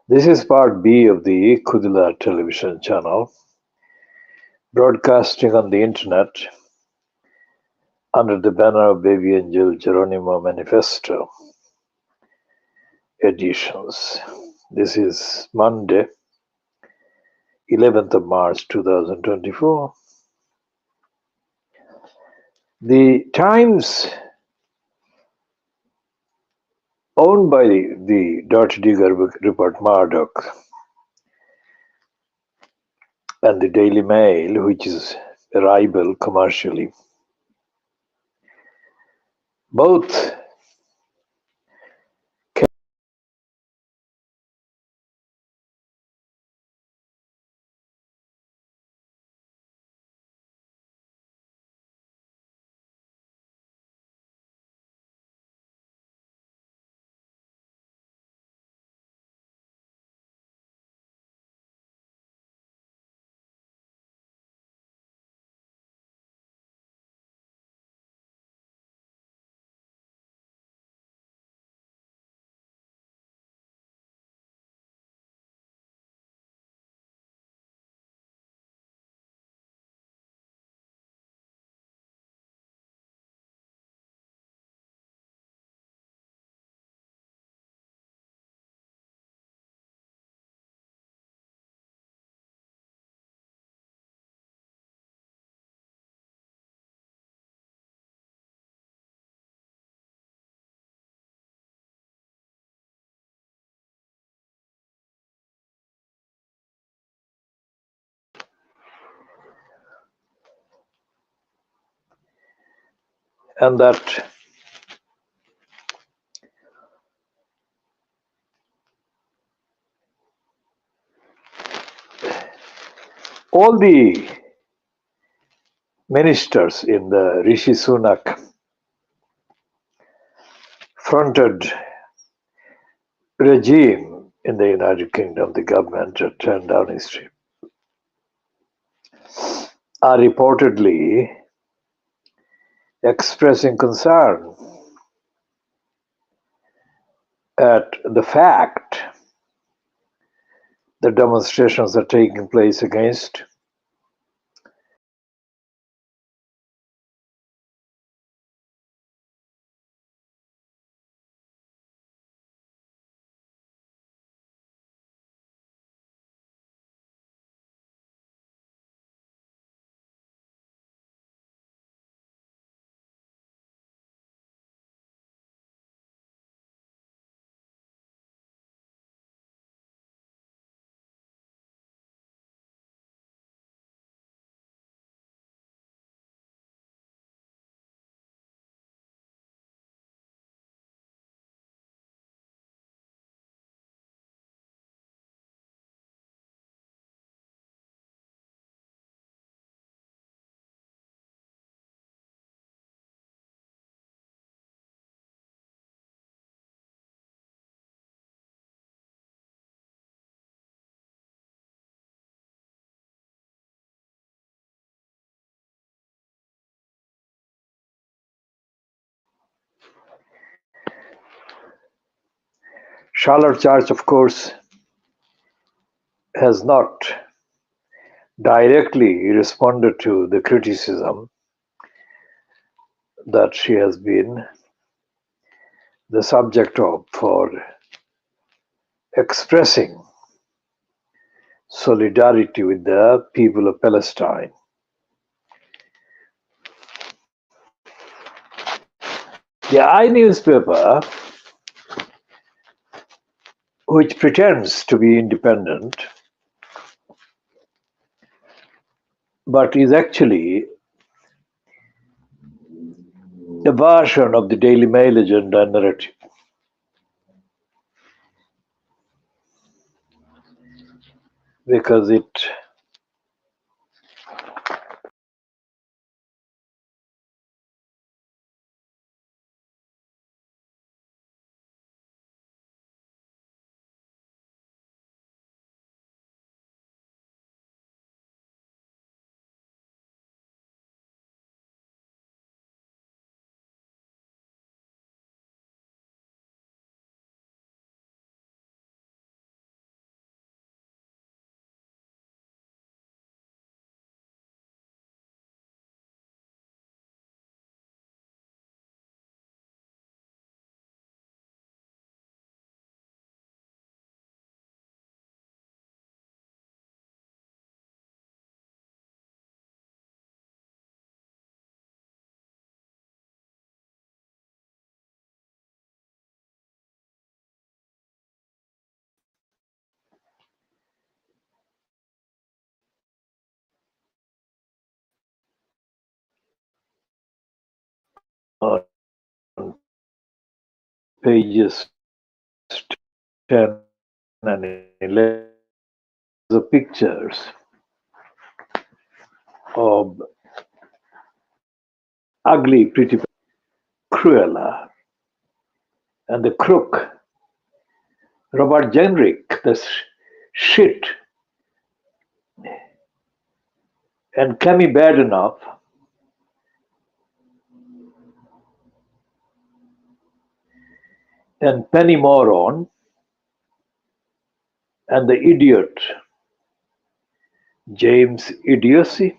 This is part B of the Khoodeelaar television channel, broadcasting on the internet under the banner of Baby Angel Geronimo Manifesto editions. This is Monday, 11th of March 2024. The Times, owned by the dirty digger Rupert Murdoch, and the Daily Mail, which is a rival commercially, both and that all the ministers in the Rishi Sunak fronted regime in the United Kingdom, the government that turned down history, are reportedly expressing concern at the fact that demonstrations are taking place against Charlotte Church, of course, has not directly responded to the criticism that she has been the subject of for expressing solidarity with the people of Palestine. The I newspaper, which pretends to be independent, but is actually a version of the Daily Mail agenda narrative. Because it on pages 10 and 11, the pictures of ugly, pretty Cruella and the crook, Robert Jenrick, the shit, and Cammy Badenoch, and Penny Moron, and the idiot, James Idiocy,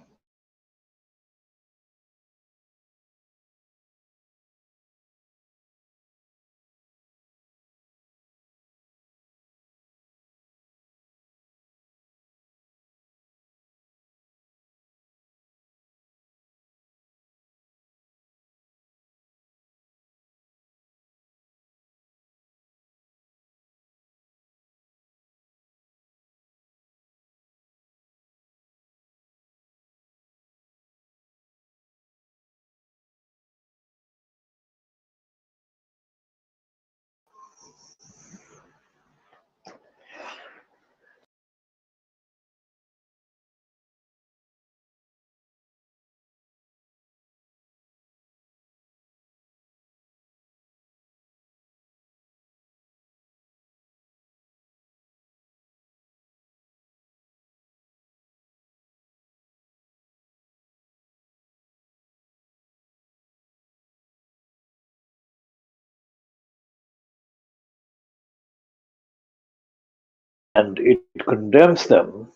and it condemns them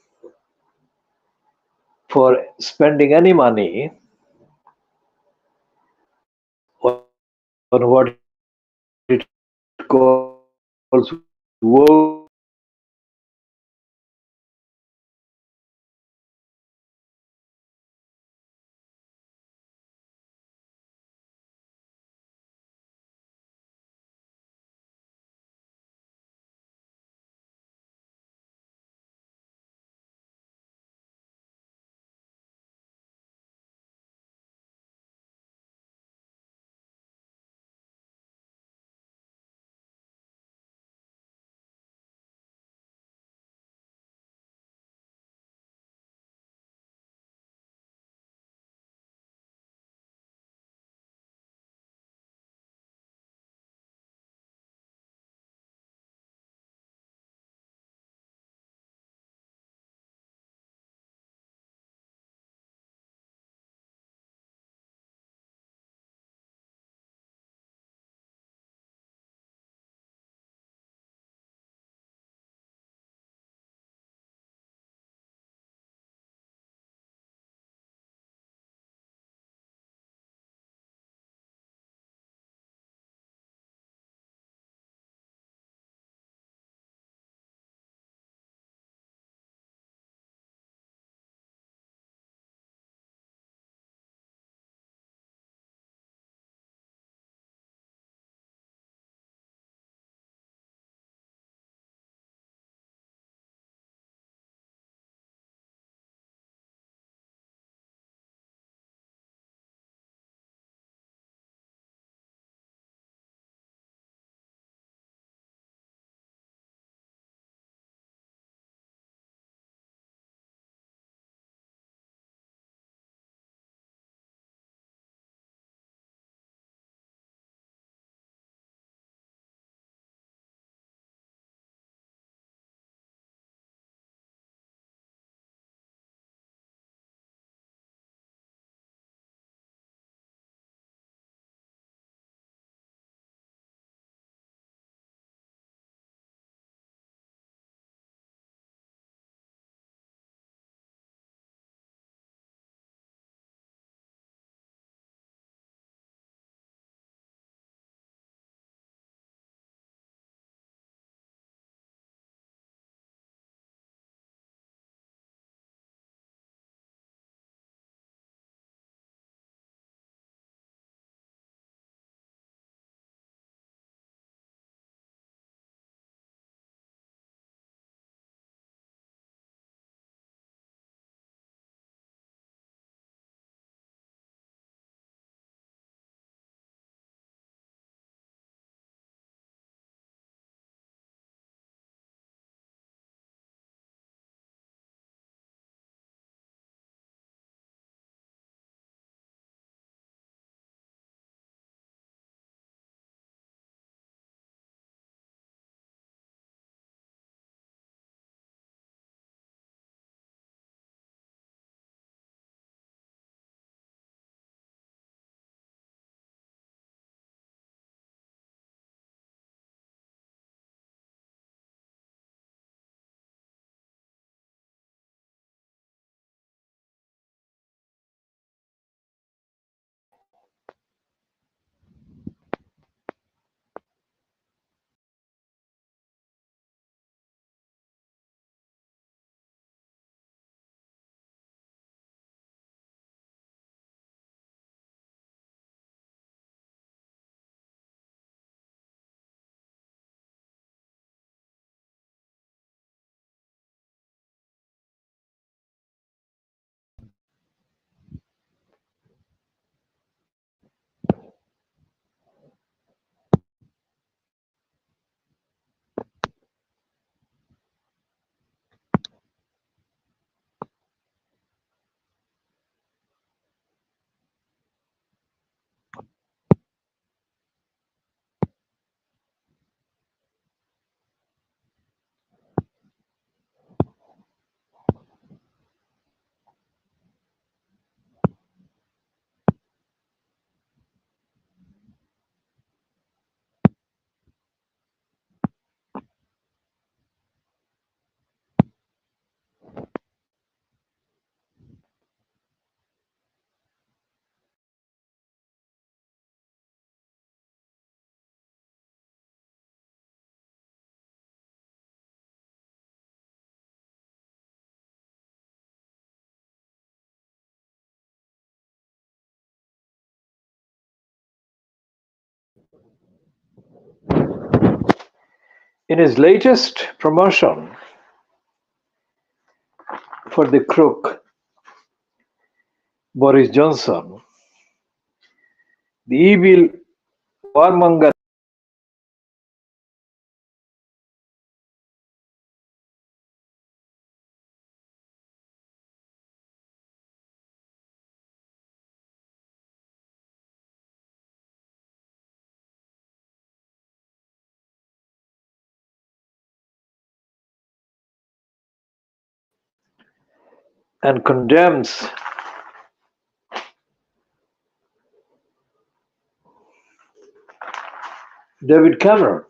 for spending any money on what it calls woke In his latest promotion for the crook Boris Johnson, the evil warmonger and condemns David Cameron.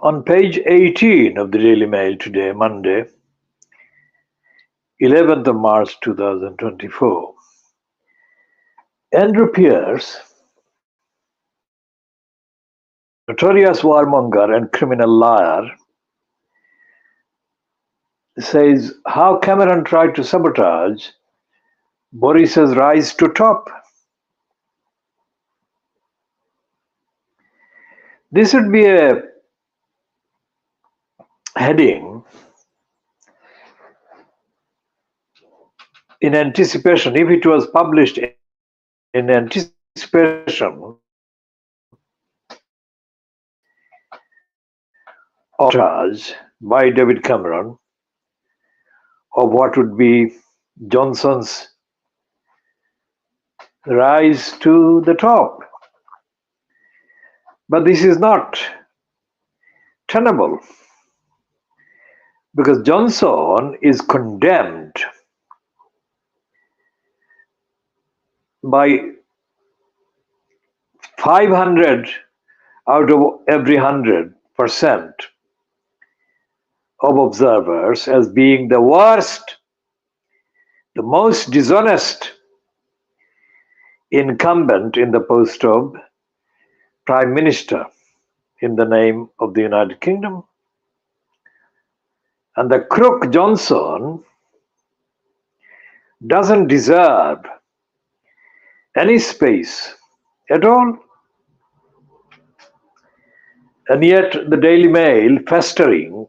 On page 18 of the Daily Mail today, Monday, 11th of March 2024, Andrew Pierce, notorious warmonger and criminal liar, says how Cameron tried to sabotage Boris's rise to top. This would be a heading in anticipation, if it was published in anticipation of charge by David Cameron of what would be Johnson's rise to the top. But this is not tenable because Johnson is condemned by 500 out of every 100% of observers as being the worst, the most dishonest incumbent in the post of Prime Minister in the name of the United Kingdom. And the crook Johnson doesn't deserve any space at all. And yet the Daily Mail festering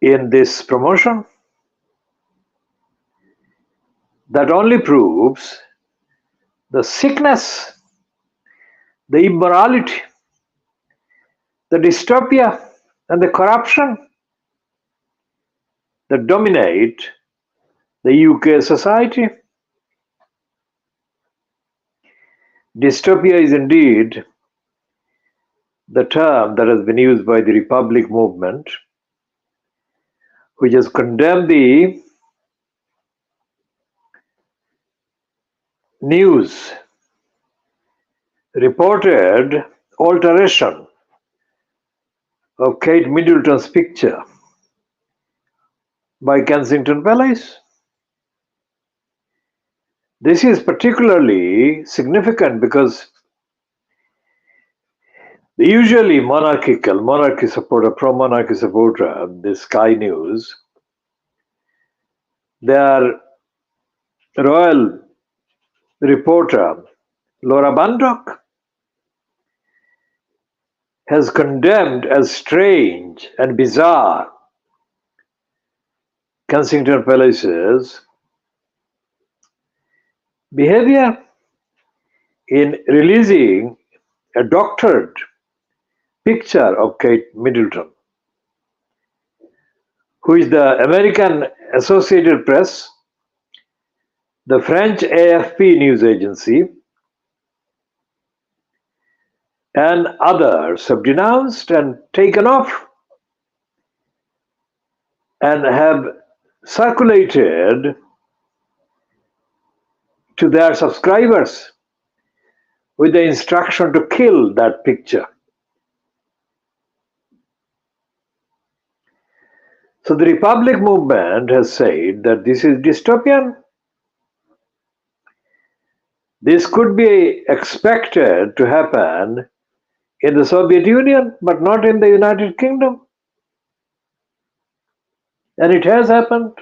in this promotion, that only proves the sickness, the immorality, the dystopia, and the corruption that dominate the UK society. Dystopia is indeed the term that has been used by the Republic movement which has condemned the news reported alteration of Kate Middleton's picture by Kensington Palace. This is particularly significant because the usually monarchy supporter, pro-monarchy supporter, the Sky News, their royal reporter, Laura Bandock, has condemned as strange and bizarre Kensington Palace's behavior in releasing a doctored picture of Kate Middleton, who is the American Associated Press, the French AFP news agency, and others have denounced and taken off and have circulated to their subscribers with the instruction to kill that picture. So the Republic movement has said that this is dystopian. This could be expected to happen in the Soviet Union, but not in the United Kingdom. And it has happened.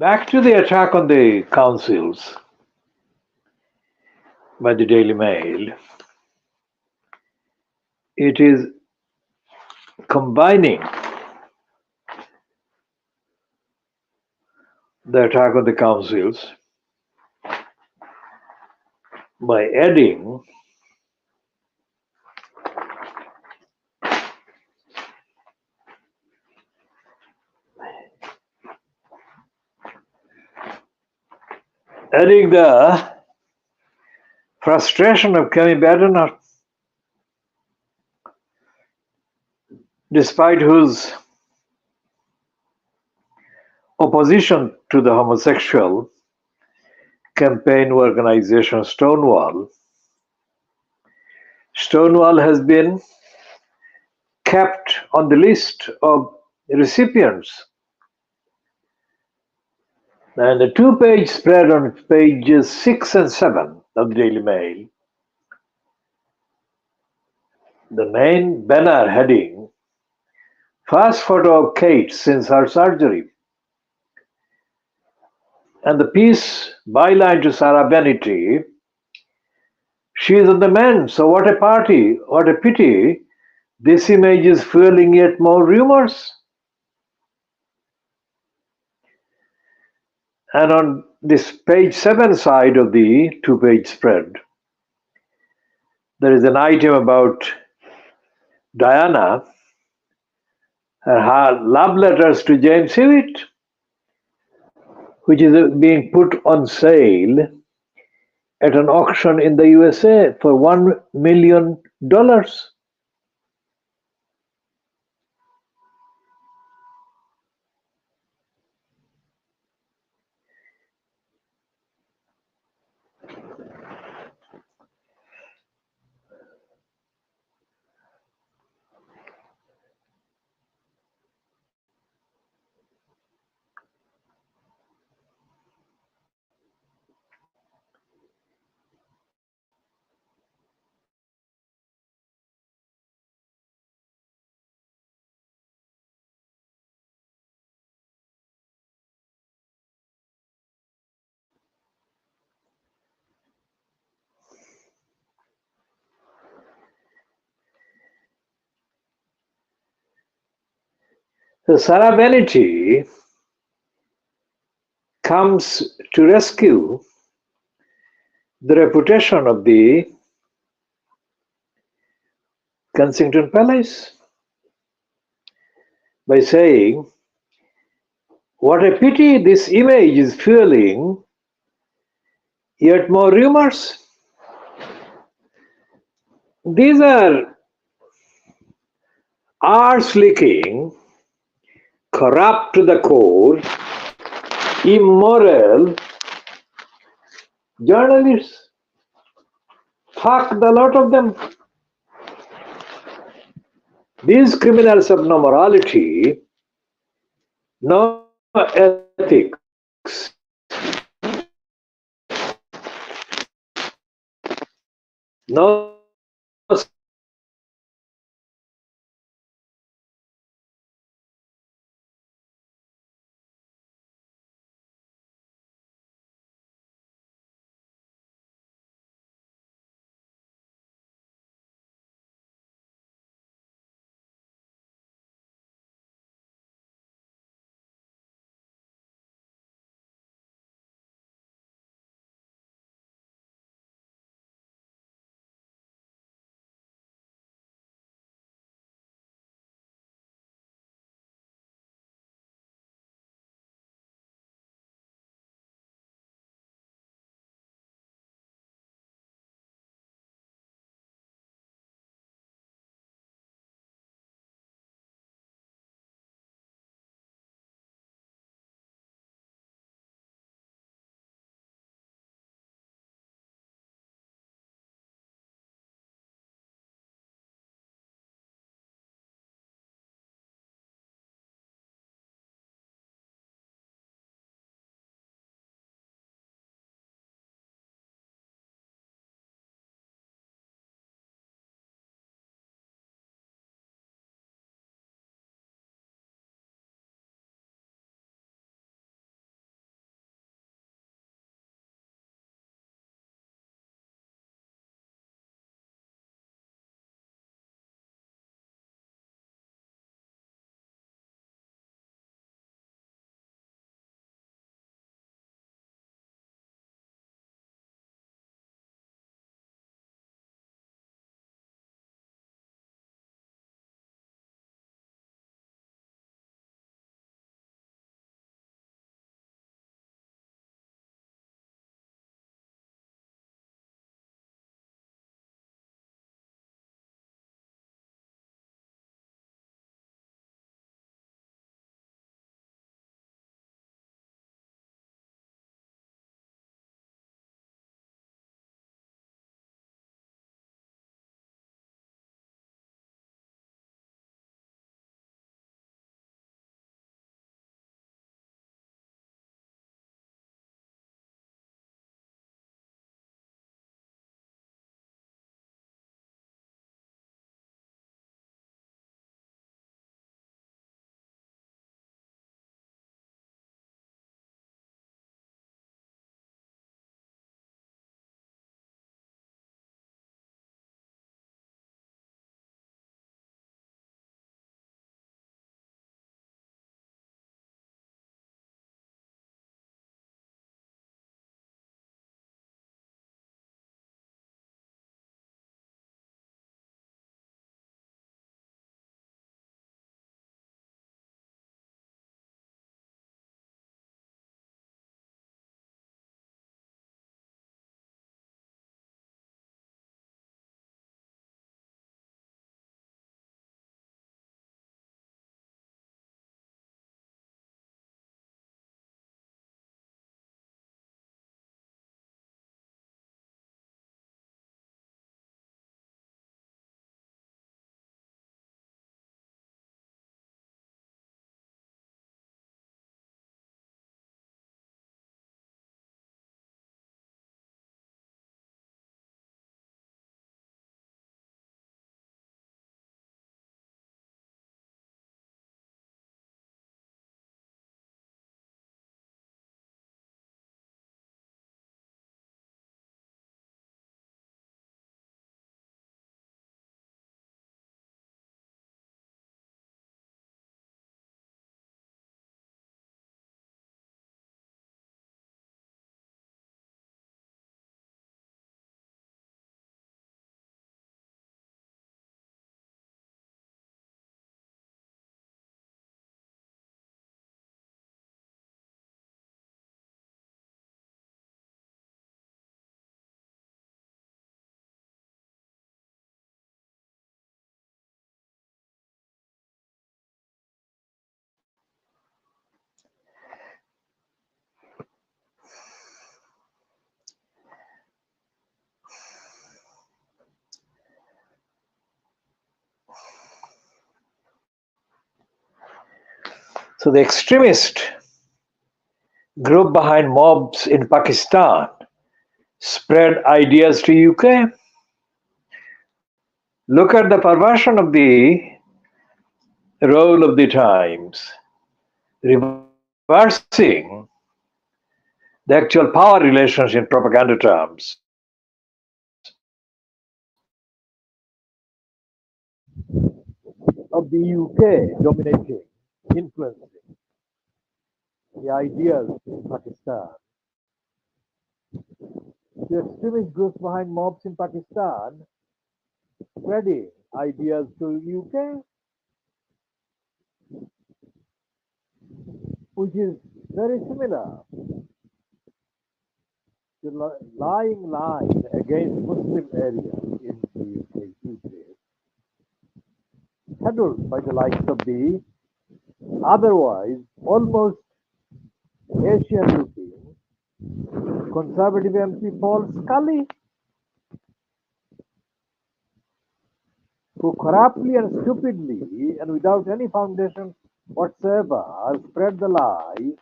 Back to the attack on the councils by the Daily Mail. It is combining the attack on the councils by adding the frustration of Kemi Badenoch, despite whose opposition to the homosexual campaign organization Stonewall has been kept on the list of recipients. And the two-page spread on pages 6 and 7 of the Daily Mail, the main banner heading, "First photo of Kate since her surgery." And the piece byline to Sarah Benity, "She is on the mend, so what a party, what a pity. This image is fueling yet more rumors." And on this page 7 side of the two-page spread, there is an item about Diana and her love letters to James Hewitt, which is being put on sale at an auction in the USA for $1 million. So Sarah Benity comes to rescue the reputation of the Kensington Palace by saying, "What a pity this image is fueling yet more rumors." These are arse-licking, corrupt to the core, immoral journalists. Fuck the lot of them. These criminals of no morality, no ethics, no So the extremist group behind mobs in Pakistan spread ideas to UK. Look at the perversion of the role of the Times, reversing the actual power relations in propaganda terms of the UK dominating, influencing the ideas in Pakistan. The extremist groups behind mobs in Pakistan spreading ideas to UK, which is very similar to lying line against Muslim areas in the UK these days, peddled by the likes of the otherwise almost Asian-looking Conservative MP Paul Scully, who corruptly and stupidly and without any foundation whatsoever spread the lie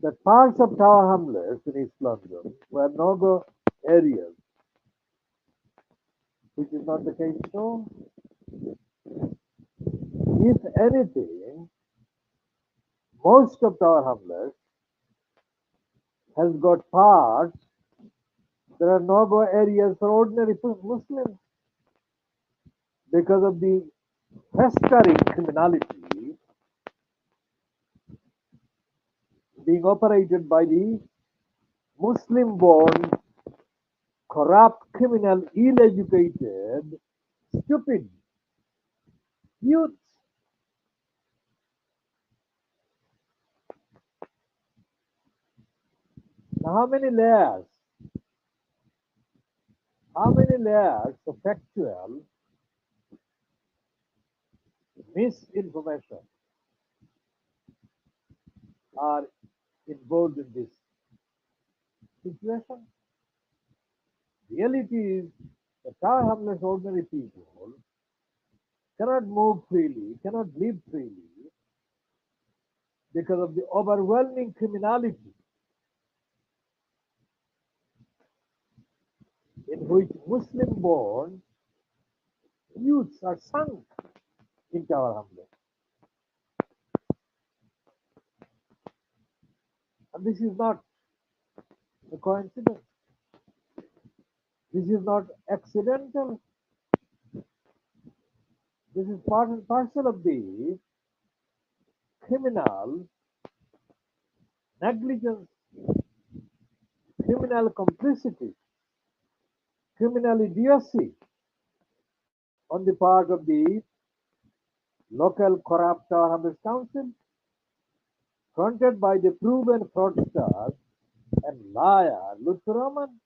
that parts of Tower Hamlets in East London were no-go areas, which is not the case at all. If anything, most of Tower Hamlets has got parts that are no-go areas for ordinary Muslims because of the festering criminality being operated by the Muslim-born, corrupt, criminal, ill-educated, stupid youths. Now, how many layers of factual misinformation are involved in this situation? Reality is that Tower Hamlets ordinary people cannot move freely, cannot live freely because of the overwhelming criminality in which Muslim-born youths are sunk in Tower Hamlets. And this is not a coincidence. This is not accidental. This is part and parcel of the criminal negligence, criminal complicity, criminal idiocy on the part of the local corrupt Tower Hamlets Council, fronted by the proven fraudster and liar Lutfi Rahman.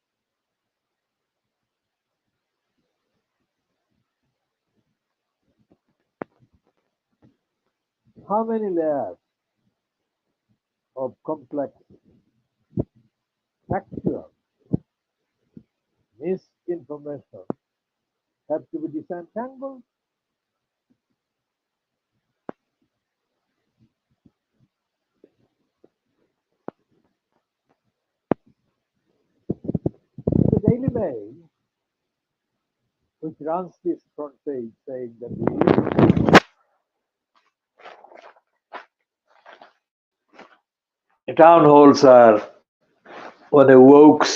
How many layers of complex, factual misinformation have to be disentangled? The Daily Mail, which runs this front page saying that the town halls are on a woke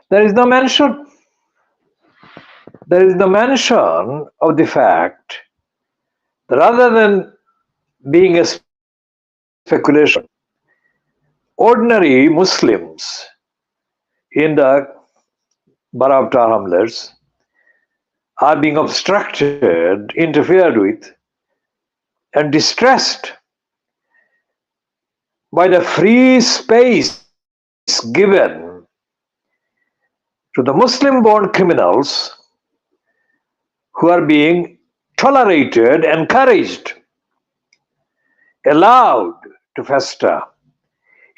There is no mention. There is no mention of the fact that rather than being a speculation, ordinary Muslims in the Barabta hamlets are being obstructed, interfered with, and distressed by the free space given to the Muslim-born criminals who are being tolerated, encouraged, allowed to fester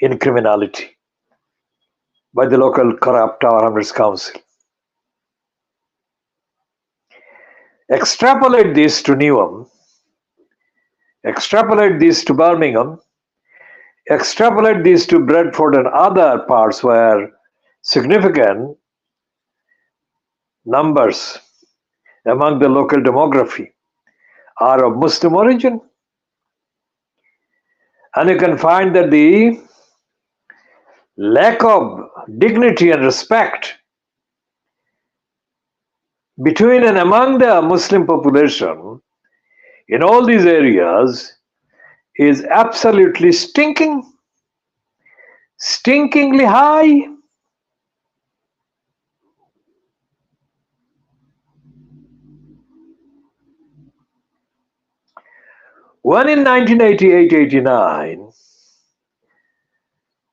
in criminality by the local corrupt Tower Hamlets Council. Extrapolate this to Newham, extrapolate this to Birmingham, extrapolate this to Bradford and other parts where significant numbers among the local demography are of Muslim origin. And you can find that the lack of dignity and respect between and among the Muslim population in all these areas is absolutely stinkingly high. When in 1988-89,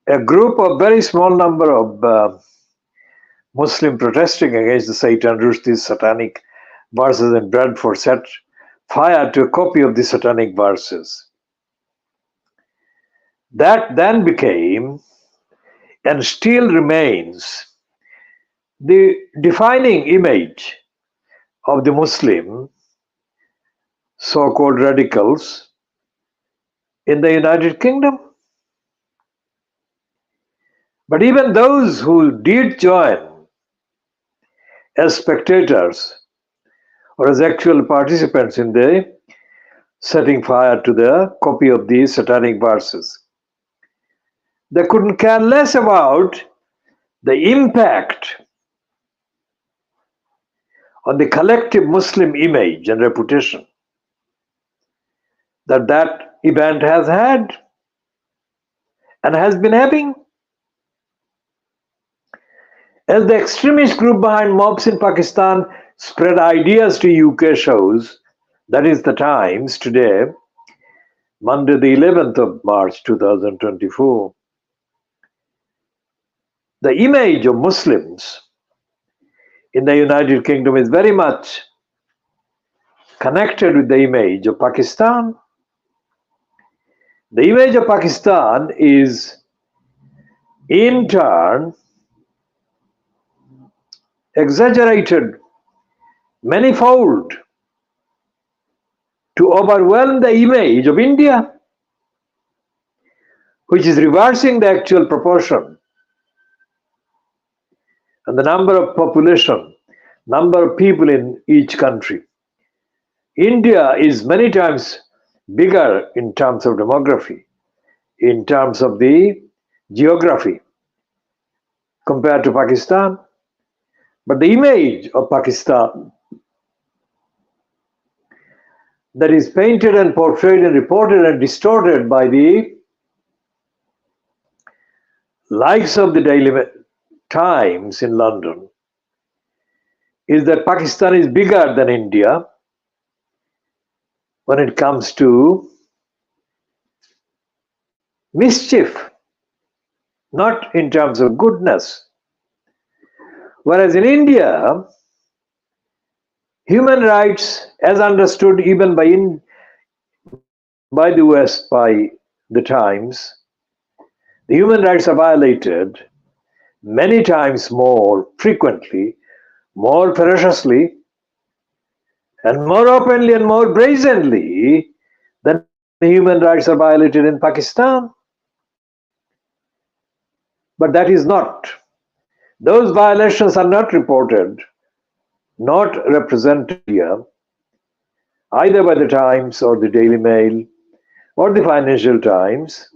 a group of very small number of Muslim protesting against the Satan Rushdie's satanic verses in Bradford set fire to a copy of the satanic verses. That then became and still remains the defining image of the Muslim so-called radicals in the United Kingdom. But even those who did join as spectators or as actual participants in the setting fire to the copy of these satanic verses, they couldn't care less about the impact on the collective Muslim image and reputation that that event has had and has been having. As the extremist group behind mobs in Pakistan spread ideas to UK shows, that is the Times today, Monday the 11th of March 2024, the image of Muslims in the United Kingdom is very much connected with the image of Pakistan. The image of Pakistan is in turn exaggerated manifold to overwhelm the image of India, which is reversing the actual proportion and the number of population, number of people in each country. India is many times bigger in terms of demography, in terms of the geography compared to Pakistan. But the image of Pakistan that is painted and portrayed and reported and distorted by the likes of the Daily Times in London is that Pakistan is bigger than India when it comes to mischief, not in terms of goodness. Whereas in India, human rights, as understood even by the West, by the Times, the human rights are violated many times more frequently, more ferociously, and more openly and more brazenly than human rights are violated in Pakistan. But that is not. Those violations are not reported, not represented here, either by the Times or the Daily Mail or the Financial Times.